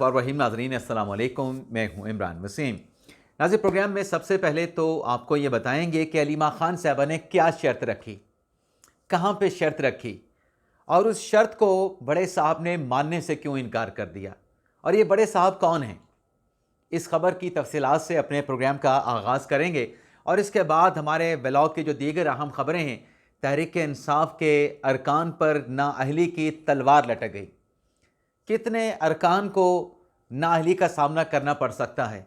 और रहीम नाज़रीन अस्सलाम वालेकुम, मैं हूं इमरान वसीम। नाज़रीन, प्रोग्राम में सबसे पहले तो आपको ये बताएंगे कि अलीमा ख़ान साहबा ने क्या शर्त रखी, कहाँ पे शर्त रखी और उस शर्त को बड़े साहब ने मानने से क्यों इनकार कर दिया और ये बड़े साहब कौन हैं। इस खबर की तफसीलात से अपने प्रोग्राम का आगाज़ करेंगे और इसके बाद हमारे ब्लॉग की जो दीगर अहम खबरें हैं, तहरीक इंसाफ के अरकान पर नाअहली की तलवार लटक गई। कितने अरकान को नाअहली का सामना करना पड़ सकता है।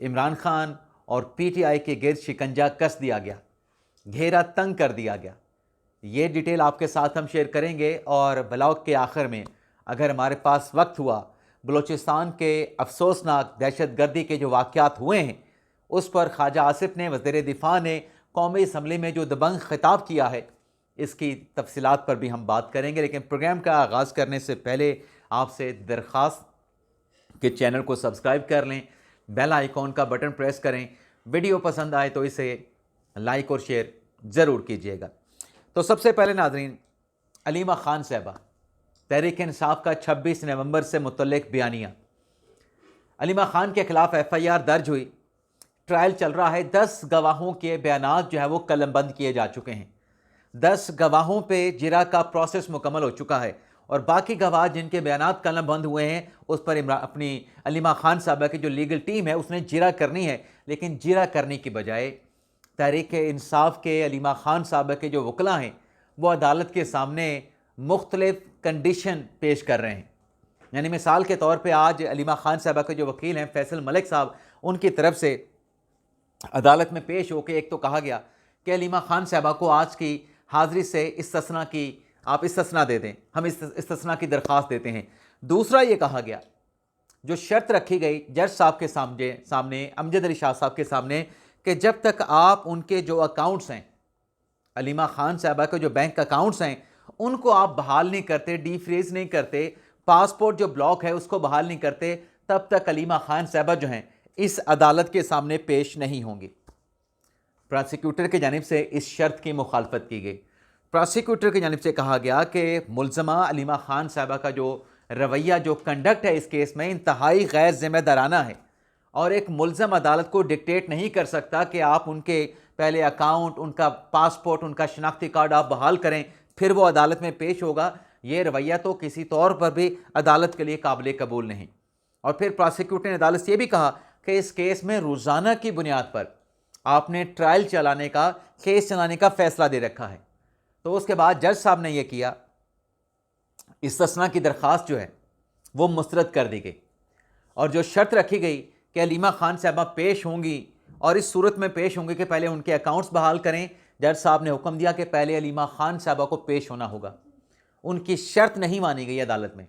इमरान खान और पीटीआई के गिर्द शिकंजा कस दिया गया, घेरा तंग कर दिया गया। ये डिटेल आपके साथ हम शेयर करेंगे और ब्लॉग के आखिर में अगर हमारे पास वक्त हुआ, बलूचिस्तान के अफसोसनाक दहशतगर्दी के जो वाक़यात हुए हैं उस पर ख्वाजा आसिफ ने, वज़ीर दिफा ने कौमी असम्बली में जो दबंग खिताब किया है, इसकी तफसीलात पर भी हम बात करेंगे। लेकिन प्रोग्राम का आगाज़ करने से पहले आपसे दरख्वास्त कि चैनल को सब्सक्राइब कर लें, बेल आइकॉन का बटन प्रेस करें, वीडियो पसंद आए तो इसे लाइक और शेयर ज़रूर कीजिएगा। तो सबसे पहले नाज़रीन, अलीमा ख़ान साहबा, तहरीक इंसाफ का 26 नवंबर से मुतल्लिक़ बयानिया। अलीमा ख़ान के ख़िलाफ़ FIR दर्ज हुई, ट्रायल चल रहा है। 10 गवाहों के बयानात जो है वो कलमबंद किए जा चुके हैं। 10 गवाहों पे जिरा का प्रोसेस मुकम्मल हो चुका है और बाकी गवाह जिनके बयानात कलमबंद हुए हैं उस पर अपनी अलीमा ख़ान साहबा की जो लीगल टीम है उसने जिरा करनी है। लेकिन जिरा करने की बजाय तहरीक इंसाफ के अलीमा ख़ान साहबा के जो वकला हैं वो अदालत के सामने मुख्तलिफ कंडीशन पेश कर रहे हैं। यानी मिसाल के तौर पर आज अलीमा ख़ान साहबा के जो वकील हैं फैसल मलिक साहब, उनकी तरफ से अदालत में पेश होकर एक तो कहा गया कि अलीमा ख़ान साहबा को आज की हाज़िरी से इस्तिस्ना की आप इस्तिस्ना दे दें, हम इस्तिस्ना की दरख्वास्त देते हैं। दूसरा ये कहा गया, जो शर्त रखी गई जज साहब के सामने अमजद अली शाह साहब के सामने, कि जब तक आप उनके जो अकाउंट्स हैं, अलीमा ख़ान साहबा के जो बैंक अकाउंट्स हैं, उनको आप बहाल नहीं करते, डीफ्रीज नहीं करते, पासपोर्ट जो ब्लॉक है उसको बहाल नहीं करते, तब तक अलीमा ख़ान साहबा जो हैं इस अदालत के सामने पेश नहीं होंगी। प्रोसिक्यूटर की जानिब से इस शर्त की मुखालफत की गई। प्रोसिक्यूटर की जानिब से कहा गया कि मुल्ज़मा अलीमा ख़ान साहबा का जो रवैया, जो कंडक्ट है इस केस में इंतहाई गैर ज़िम्मेदाराना है और एक मुल्ज़म अदालत को डिक्टेट नहीं कर सकता कि आप उनके पहले अकाउंट, उनका पासपोर्ट, उनका शनाख्ती कार्ड आप बहाल करें, फिर वो अदालत में पेश होगा। ये रवैया तो किसी तौर पर भी अदालत के लिए काबिल कबूल नहीं। और फिर प्रोसिक्यूटर ने अदालत से ये भी कहा कि इस केस में रोज़ाना की बुनियाद पर आपने ट्रायल चलाने का, केस चलाने का फ़ैसला दे रखा है। तो उसके बाद जज साहब ने यह किया, इस्तिस्ना की दरख्वास्त जो है वो मुस्तरद कर दी गई और जो शर्त रखी गई कि अलीमा ख़ान साहबा पेश होंगी और इस सूरत में पेश होंगी कि पहले उनके अकाउंट्स बहाल करें। जज साहब ने हुक्म दिया कि पहले अलीमा ख़ान साहबा को पेश होना होगा। उनकी शर्त नहीं मानी गई अदालत में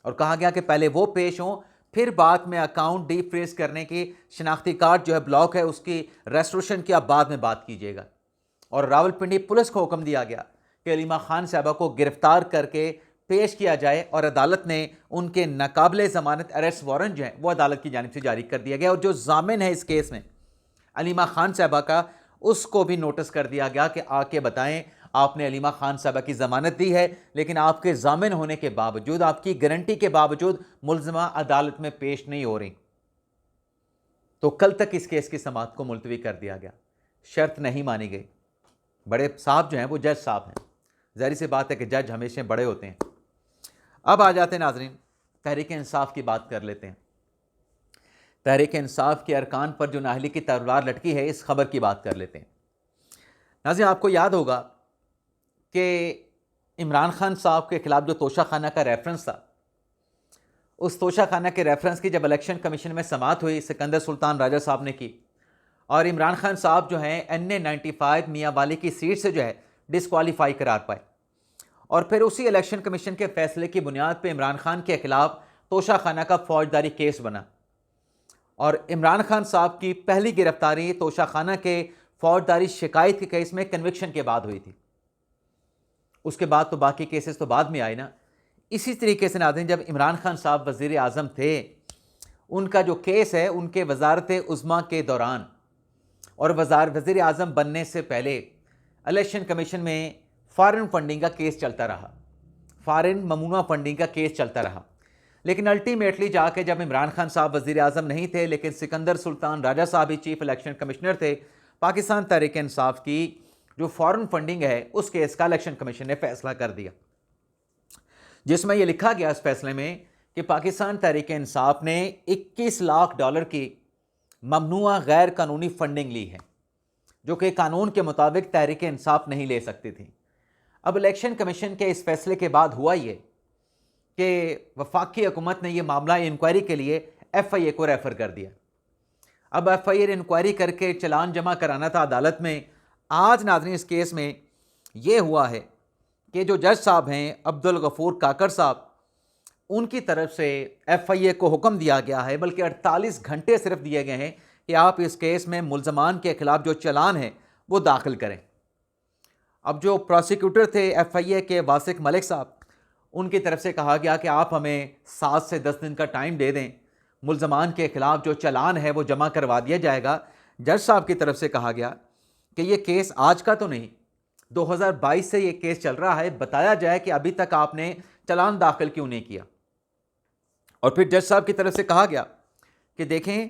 और कहा गया कि पहले वो पेश हों, फिर बाद में अकाउंट डीफ्रीज करने की, शनाख्ती कार्ड जो है ब्लॉक है उसकी रेस्टोरेशन की आप बाद में बात कीजिएगा। और रावलपिंडी पुलिस को हुक्म दिया गया कि अलीमा ख़ान साहबा को गिरफ्तार करके पेश किया जाए और अदालत ने उनके नाकाबिले ज़मानत अरेस्ट वारंट जो है वो अदालत की जानिब से जारी कर दिया गया। और जो जामिन है इस केस में अलीमा ख़ान साहबा का, उसको भी नोटिस कर दिया गया कि आके बताएं, आपने अलीमा ख़ान साहबा की ज़मानत दी है लेकिन आपके जामिन होने के बावजूद, आपकी गारंटी के बावजूद मुल्ज़मा अदालत में पेश नहीं हो रही। तो कल तक इस केस की समाअत को मुलतवी कर दिया गया, शर्त नहीं मानी गई। बड़े साहब जो हैं वो जज साहब हैं, ज़ाहिर सी बात है कि जज हमेशा बड़े होते हैं। अब आ जाते हैं नाज़रीन, तहरीक इंसाफ की बात कर लेते हैं। तहरीक इंसाफ के अरकान पर जो नाअहली की तलवार लटकी है, इस खबर की बात कर लेते हैं। नाज़रीन, आपको याद होगा कि इमरान खान साहब के ख़िलाफ़ जो तोशा खाना का रेफरेंस था, उस तोशा खाना के रेफरेंस की जब इलेक्शन कमीशन में समाअत हुई, सिकंदर सुल्तान राजा साहब ने की और इमरान खान साहब जो हैं NA-95 मियाँ वाली की सीट से जो है डिसक्वालीफाई करार पाए और फिर उसी इलेक्शन कमीशन के फैसले की बुनियाद पर इमरान खान के ख़िलाफ़ तोशा खाना का फौजदारी केस बना और इमरान खान साहब की पहली गिरफ्तारी तोशा खाना के फौजदारी शिकायत के केस में कन्विक्शन के बाद हुई थी। उसके बाद तो बाकी केसेस तो बाद में आए ना। इसी तरीके से नाज़रीन, जब इमरान खान साहब वज़ीर आज़म थे, उनका जो केस है उनके वज़ारत उज़्मा के दौरान और वज़ीर आज़म बनने से पहले इलेक्शन कमीशन में फ़ॉरेन फंडिंग का केस चलता रहा, फ़ॉरेन ममूना फंडिंग का केस चलता रहा, लेकिन अल्टीमेटली जाके जब इमरान खान साहब वज़ीर आज़म नहीं थे, लेकिन सिकंदर सुल्तान राजा साहब ही चीफ इलेक्शन कमिश्नर थे, पाकिस्तान तहरीक इंसाफ की जो फॉरेन फंडिंग है उस केस का इलेक्शन कमीशन ने फैसला कर दिया, जिसमें यह लिखा गया इस फैसले में कि पाकिस्तान तहरीक इंसाफ ने $21 लाख की ममनुआ गैर कानूनी फंडिंग ली है, जो कि कानून के मुताबिक तहरीक इंसाफ नहीं ले सकती थी। अब इलेक्शन कमीशन के इस फैसले के बाद हुआ ये कि वफाकी हुकूमत ने यह मामला इंक्वायरी के लिए FIA को रेफ़र कर दिया। अब FIA ने इंक्वायरी करके चलान जमा कराना था अदालत में। आज नाज़रीन इस केस में यह हुआ है कि जो जज साहब हैं अब्दुल गफूर काकड़ साहब, उनकी तरफ से FIA को हुक्म दिया गया है, बल्कि 48 घंटे सिर्फ दिए गए हैं कि आप इस केस में मुल्ज़मान के ख़िलाफ़ जो चलान है वो दाखिल करें। अब जो प्रोसिक्यूटर थे FIA के वासिक मलिक साहब, उनकी तरफ से कहा गया कि आप हमें 7 से 10 दिन का टाइम दे दें, मुल्ज़मान के ख़िलाफ़ जो चलान है वो जमा करवा दिया जाएगा। जज साहब की तरफ से कहा गया कि ये केस आज का तो नहीं, 2022 से ये केस चल रहा है, बताया जाए कि अभी तक आपने चलान दाखिल क्यों नहीं किया। और फिर जज साहब की तरफ से कहा गया कि देखें,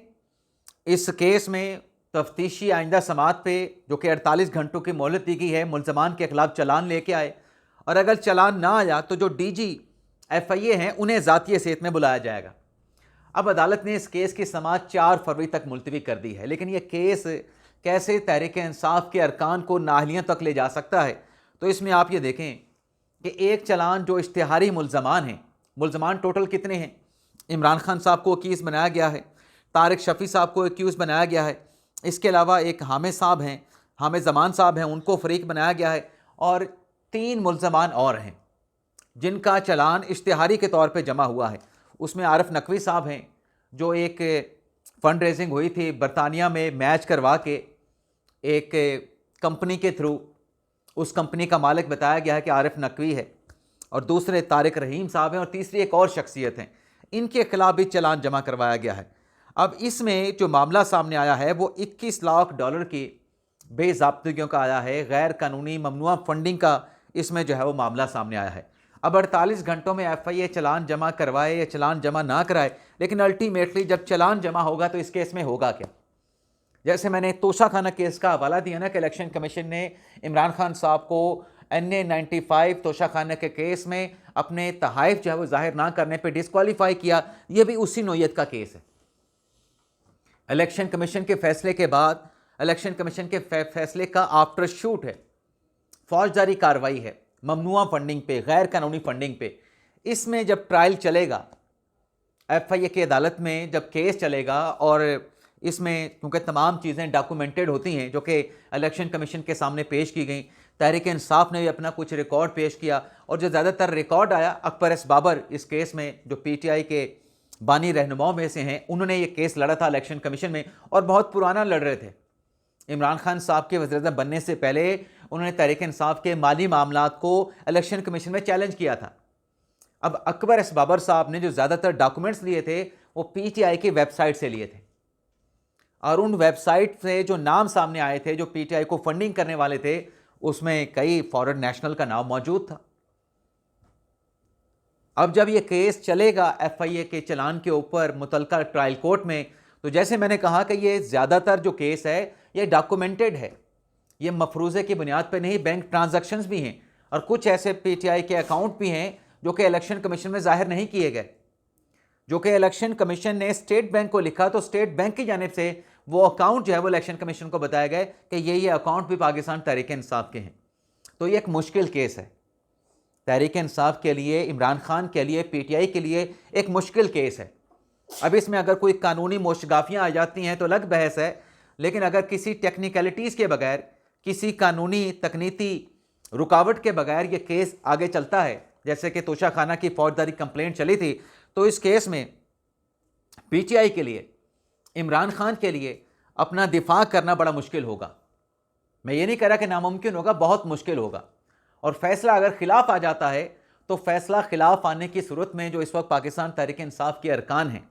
इस केस में तफ्तीशी आइंदा समात पे जो कि 48 घंटों की मोहलत दी गई है, मुल्ज़मान के ख़िलाफ़ चलान लेके आए, और अगर चलान ना आया तो जो DG FIA हैं उन्हें ज़ाती हैसियत में बुलाया जाएगा। अब अदालत ने इस केस की समाअत 4 फरवरी तक मुलतवी कर दी है, लेकिन यह केस कैसे तहरीक इंसाफ के अरकान को नाअहलियत तक ले जा सकता है। तो इसमें आप ये देखें कि एक चलान जो इश्तिहारी मुल्ज़मान हैं, मुल्ज़मान टोटल कितने हैं? इमरान खान साहब को अक्यूज़ बनाया गया है, तारिक शफ़ी साहब को अक्यूज़ बनाया गया है, इसके अलावा एक हामिद साहब हैं, हामिद ज़मान साहब हैं, उनको फ़रीक बनाया गया है, और 3 मुल्ज़मान और हैं जिनका चलान इश्तिहारी के तौर पे जमा हुआ है। उसमें आरिफ नकवी साहब हैं, जो एक फ़ंड रेजिंग हुई थी बरतानिया में मैच करवा के एक कंपनी के थ्रू, उस कंपनी का मालिक बताया गया है कि आरिफ नकवी है, और दूसरे तारिक रहीम साहब हैं, और तीसरी एक और शख्सियत हैं, इनके खिलाफ भी चलान जमा करवाया गया है। अब इसमें जो मामला सामने आया है वो $21 लाख की बेज़ाब्तिगियों का आया है, गैर कानूनी ममनुआ फंडिंग का इसमें जो है वो मामला सामने आया है। अब 48 घंटों में FIA चलान जमा करवाए या चलान जमा ना कराए, लेकिन अल्टीमेटली जब चलान जमा होगा तो इस केस में होगा क्या? जैसे मैंने तोशा खाना केस का हवाला दिया ना कि इलेक्शन कमीशन ने इमरान खान साहब को NA 95 तोशा खाना के केस में अपने तहाइफ जो है वो जाहिर ना करने पर डिस्क्वालीफाई किया, यह भी उसी नोयत का केस है। इलेक्शन कमीशन के फैसले के बाद इलेक्शन कमीशन के फैसले का आफ्टर शूट है, फौजदारी कार्रवाई है ममनुआ फंडिंग पे, गैर कानूनी फंडिंग पे। इसमें जब ट्रायल चलेगा FIA की अदालत में, जब केस चलेगा, और इसमें क्योंकि तमाम चीज़ें डॉक्यूमेंटेड होती हैं जो कि इलेक्शन कमीशन के सामने पेश की गई, तहरीक इंसाफ ने भी अपना कुछ रिकॉर्ड पेश किया, और जो ज़्यादातर रिकॉर्ड आया अकबर एस बाबर इस केस में, जो PTI के बानी रहनुमाओं में से हैं, उन्होंने ये केस लड़ा था इलेक्शन कमीशन में, और बहुत पुराना लड़ रहे थे। इमरान खान साहब के वज़ीर-ए-आज़म बनने से पहले उन्होंने तहरीक इंसाफ के माली मामलात को इलेक्शन कमीशन में चैलेंज किया था। अब अकबर एस बाबर साहब ने जो ज़्यादातर डॉक्यूमेंट्स लिए थे वो PTI की वेबसाइट से लिए थे, और उन वेबसाइट से जो नाम सामने आए थे जो PTI को फंडिंग करने वाले थे, उसमें कई फॉरेन नेशनल का नाम मौजूद था। अब जब ये केस चलेगा FIA के चलान के ऊपर मुतलका ट्रायल कोर्ट में, तो जैसे मैंने कहा कि ये ज़्यादातर जो केस है ये डॉक्यूमेंटेड है, ये मफरूज़े की बुनियाद पर नहीं, बैंक ट्रांजैक्शंस भी हैं, और कुछ ऐसे PTI के अकाउंट भी हैं जो कि इलेक्शन कमीशन में जाहिर नहीं किए गए, जो कि इलेक्शन कमीशन ने स्टेट बैंक को लिखा, तो स्टेट बैंक की जानिब से वो अकाउंट जो है वो इलेक्शन कमीशन को बताया गया कि ये अकाउंट भी पाकिस्तान तहरीक इंसाफ के हैं। तो ये एक मुश्किल केस है तहरीक इंसाफ के लिए, इमरान खान के लिए, PTI के लिए एक मुश्किल केस है। अब इसमें अगर कोई कानूनी मोशगाफियाँ आ जाती हैं तो अलग बहस है, लेकिन अगर किसी टेक्निकलिटीज़ के बगैर, किसी कानूनी तकनीकी रुकावट के बगैर ये केस आगे चलता है, जैसे कि तोशा खाना की फौजदारी कंप्लेंट चली थी, तो इस केस में PTI के लिए, इमरान खान के लिए अपना दिफा करना बड़ा मुश्किल होगा। मैं ये नहीं कह रहा कि नामुमकिन होगा, बहुत मुश्किल होगा। और फैसला अगर खिलाफ आ जाता है तो फैसला खिलाफ आने की सूरत में जो इस वक्त पाकिस्तान तहरीक इंसाफ के अरकान हैं,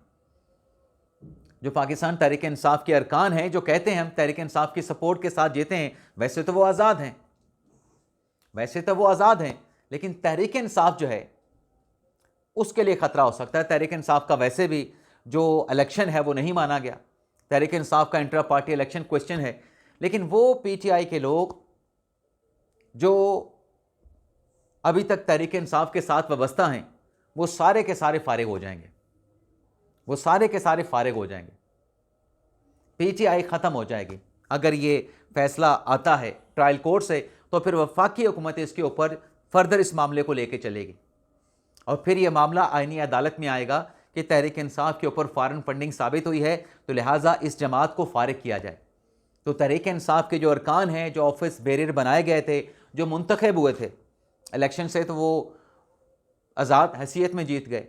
जो पाकिस्तान तहरीक इंसाफ के अरकान हैं, जो कहते हैं हम तहरीक इंसाफ की सपोर्ट के साथ जीते हैं, वैसे तो वो आज़ाद हैं, वैसे तो वो आज़ाद हैं, लेकिन तहरीक इंसाफ जो है उसके लिए ख़तरा हो सकता है। तहरीक इंसाफ का वैसे भी जो इलेक्शन है वो नहीं माना गया, तहरीक इंसाफ का इंट्रा पार्टी इलेक्शन क्वेश्चन है, लेकिन वो पीटीआई के लोग जो अभी तक तहरीक इंसाफ के साथ वाबस्ता हैं वो सारे के सारे फारिग हो जाएंगे, वो सारे के सारे फारिग हो जाएंगे। पीटीआई ख़त्म हो जाएगी अगर ये फैसला आता है ट्रायल कोर्ट से, तो फिर वफाकी हुकूमत इसके ऊपर फर्दर इस मामले को लेके चलेगी और फिर यह मामला आईनी अदालत में आएगा कि तहरीक इंसाफ के ऊपर फॉरेन फंडिंग साबित हुई है, तो लिहाजा इस जमात को फारिग किया जाए। तो तहरीक इंसाफ के जो अरकान हैं, जो ऑफिस बेरियर बनाए गए थे, जो मुंतखब हुए थे इलेक्शन से, तो वो आज़ाद हैसियत में जीत गए,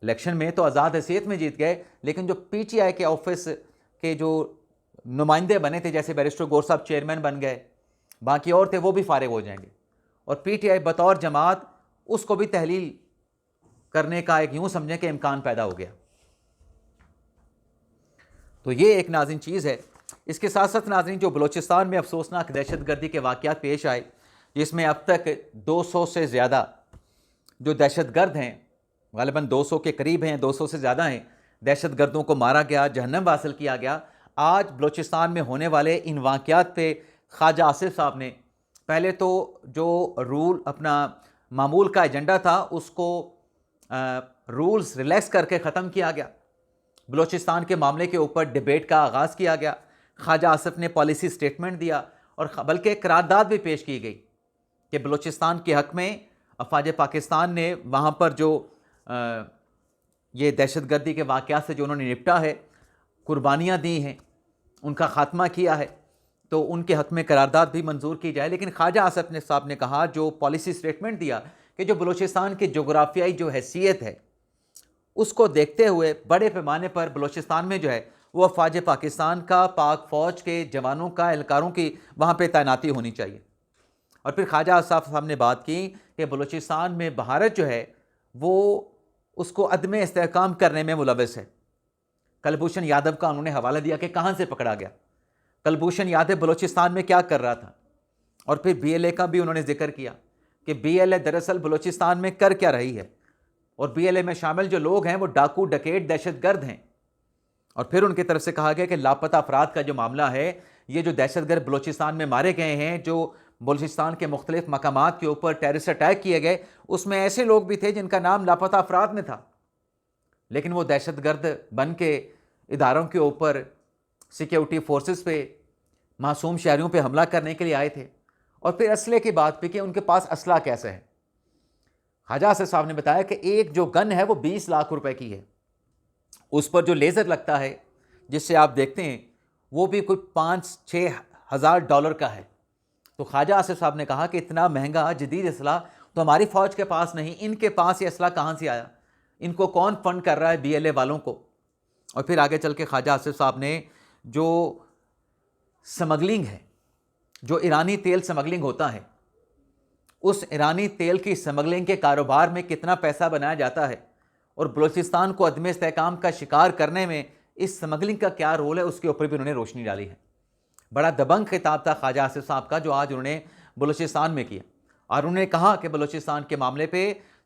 इलेक्शन में तो आज़ाद हैसियत में जीत गए, लेकिन जो पीटीआई के ऑफिस के जो नुमाइंदे बने थे, जैसे बैरिस्टर गौर साहब चेयरमैन बन गए, बाकी और थे, वो भी फारिग हो जाएंगे और पीटीआई बतौर जमात उसको भी तहलील करने का एक यूं समझें कि इम्कान पैदा हो गया। तो ये एक नाज़रीन चीज़ है। इसके साथ साथ नाज़रीन, जो बलूचिस्तान में अफसोसनाक दहशतगर्दी के वाक़यात पेश आए, जिसमें अब तक 200 से ज़्यादा जो दहशतगर्द हैं, ग़ालिबन 200 के करीब हैं, 200 से ज़्यादा हैं, दहशतगर्दों को मारा गया, जहन्नम हासिल किया गया। आज बलूचिस्तान में होने वाले इन वाक़यात पे ख्वाजा आसिफ साहब ने पहले तो जो रूल अपना मामूल का एजेंडा था उसको रूल्स रिलैक्स करके ख़त्म किया गया। बलूचिस्तान के मामले के ऊपर डिबेट का आगाज़ किया गया। ख्वाजा आसिफ ने पॉलिसी स्टेटमेंट दिया और बल्कि करारदाद भी पेश की गई कि बलूचिस्तान के हक़ में अफवाज पाकिस्तान ने वहाँ पर जो ये दहशतगर्दी के वाक़यात से जो उन्होंने निपटा है, कुर्बानियाँ दी हैं, उनका ख़ात्मा किया है, तो उनके हक़ में करारदाद भी मंजूर की जाए। लेकिन ख्वाजा आसिफ साहब ने कहा, जो पॉलिसी स्टेटमेंट दिया कि जो बलूचिस्तान की जोग्राफियाई जो हैसियत है उसको देखते हुए बड़े पैमाने पर बलूचिस्तान में जो है वो अफवाज पाकिस्तान का, पाक फ़ौज के जवानों का, एहलकारों की वहाँ पर तैनाती होनी चाहिए। और फिर ख्वाजा आसिफ साहब ने बात की कि बलूचिस्तान में भारत जो है वो उसको अदम इस्तेहकाम करने में मुलविस है। कुलभूषण यादव का उन्होंने हवाला दिया कि कहाँ से पकड़ा गया, कुलभूषण यादव बलूचिस्तान में क्या कर रहा था। और फिर बीएलए का भी उन्होंने जिक्र किया कि बीएलए दरअसल बलूचिस्तान में कर क्या रही है और बीएलए में शामिल जो लोग हैं वो डाकू, डकैत, दहशतगर्द हैं। और फिर उनकी तरफ से कहा गया कि लापता अफराद का जो मामला है, ये जो दहशतगर्द बलूचिस्तान में मारे गए हैं, जो बलूचिस्तान के मुख्तलिफ मकामात के ऊपर टेररिस्ट अटैक किए गए, उसमें ऐसे लोग भी थे जिनका नाम लापता अफराद में था, लेकिन वो दहशतगर्द बन के इदारों के ऊपर, सिक्योरिटी फोर्सेस पे, मासूम शहरियों पे हमला करने के लिए आए थे। और फिर असले की बात पे कि उनके पास असला कैसे है। ख्वाजा आसिफ साहब ने बताया कि एक जो गन है वो 20 लाख रुपए की है, उस पर जो लेज़र लगता है जिससे आप देखते हैं वो भी कोई 5-6 हज़ार डॉलर का है। तो ख्वाजा आसिफ साहब ने कहा कि इतना महंगा जदीद असला तो हमारी फ़ौज के पास नहीं, इनके पास ये असला कहाँ से आया, इनको कौन फंड कर रहा है बीएलए वालों को। और फिर आगे चल के ख्वाजा आसिफ साहब ने जो स्मगलिंग है, जो ईरानी तेल स्मगलिंग होता है, उस ईरानी तेल की स्मगलिंग के कारोबार में कितना पैसा बनाया जाता है और बलूचिस्तान को अदम इस्तेहकाम का शिकार करने में इस स्मगलिंग का क्या रोल है, उसके ऊपर भी उन्होंने रोशनी डाली है। बड़ा दबंग खिताब था ख्वाजा आसिफ साहब का जो आज उन्होंने बलूचिस्तान में किया। और उन्होंने कहा कि बलूचिस्तान के मामले पे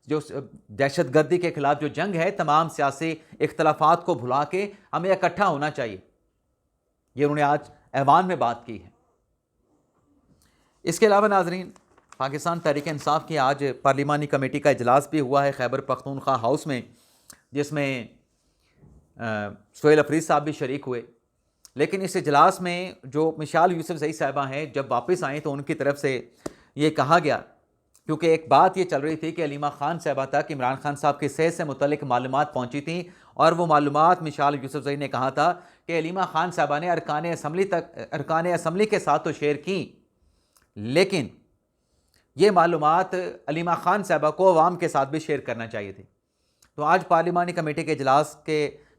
जो दहशतगर्दी के खिलाफ जो जंग है, तमाम सियासी इख्तलाफात को भुला के हमें इकट्ठा होना चाहिए। ये उन्होंने आज ऐवान में बात की है। इसके अलावा नाजरीन, पाकिस्तान तहरीक इंसाफ की आज पार्लिमानी कमेटी का इजलास भी हुआ है खैबर पख्तूनख्वा हाउस में, जिसमें सोहेल अफरीद साहब भी शरीक हुए। लेकिन इस इजलास में जो मिशाल यूसुफजई साहिबा हैं, जब वापस आई तो उनकी तरफ से ये कहा गया, क्योंकि एक बात ये चल रही थी कि अलीमा खान साहिबा तक इमरान खान साहब की सेहत से मुतल्लिक मालूमात पहुँची थी और वो मालूमात मिशाल यूसुफजई ने कहा था कि अलीमा खान साहिबा ने अरकान असम्बली के साथ तो शेयर की, लेकिन ये मालूमात अलीमा खान साहिबा को अवाम के साथ भी शेयर करना चाहिए थी। तो आज पार्लिमानी कमेटी के इजलास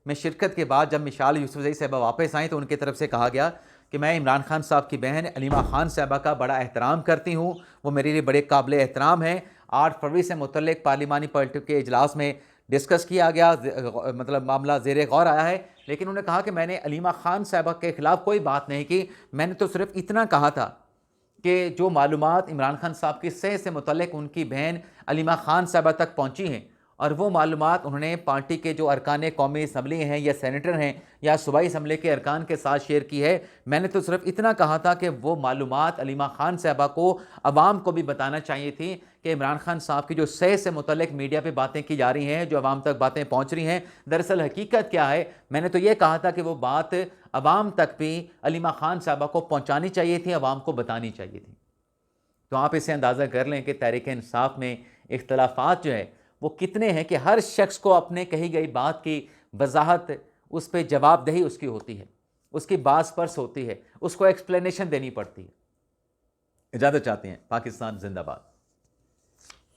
में शिरकत के बाद जब मिशाल यूसुफजई साहिबा वापस आई तो उनकी तरफ से कहा गया कि मैं इमरान खान साहब की बहन अलीमा खान साहिबा का बड़ा एहतराम करती हूँ, वो मेरे लिए बड़े काबिल एहतराम हैं। 8 फरवरी से मुतल्लिक पार्लिमानी पार्टी के इजलास में डिस्कस किया गया, मतलब मामला ज़ेरे गौर आया है। लेकिन उन्होंने कहा कि मैंने अलीमा खान साहिबा के ख़िलाफ़ कोई बात नहीं की, मैंने तो सिर्फ इतना कहा था कि जो मालूमात इमरान खान साहब की सेहत से मुतल्लिक उनकी बहन अलीमा खान साहबा तक पहुंची हैं और वो मालूमात उन्होंने पार्टी के जो अरकान कौमी असम्बली हैं या सेनेटर हैं या सूबाई असम्बली के अरकान के साथ शेयर की है। मैंने तो सिर्फ इतना कहा था कि वो मालूमात अलीमा खान साहबा को, अवाम को भी बताना चाहिए थी कि इमरान खान साहब की जो सेहत से मुतल्लिक मीडिया पे बातें की जा रही हैं, जो अवाम तक बातें पहुँच रही हैं, दरअसल हकीकत क्या है। मैंने तो ये कहा था कि वो बात अवाम तक भी अलीमा खान साहबा को पहुँचानी चाहिए थी, अवाम को बतानी चाहिए थी। तो आप इसे अंदाज़ा कर लें कि तहरीक इंसाफ में इख्तलाफात जो है वो कितने हैं कि हर शख्स को अपने कही गई बात की वजाहत, उस पर जवाबदेही उसकी होती है, उसकी बास पर्स होती है, उसको एक्सप्लेनेशन देनी पड़ती है। इजाज़त चाहते हैं। पाकिस्तान जिंदाबाद।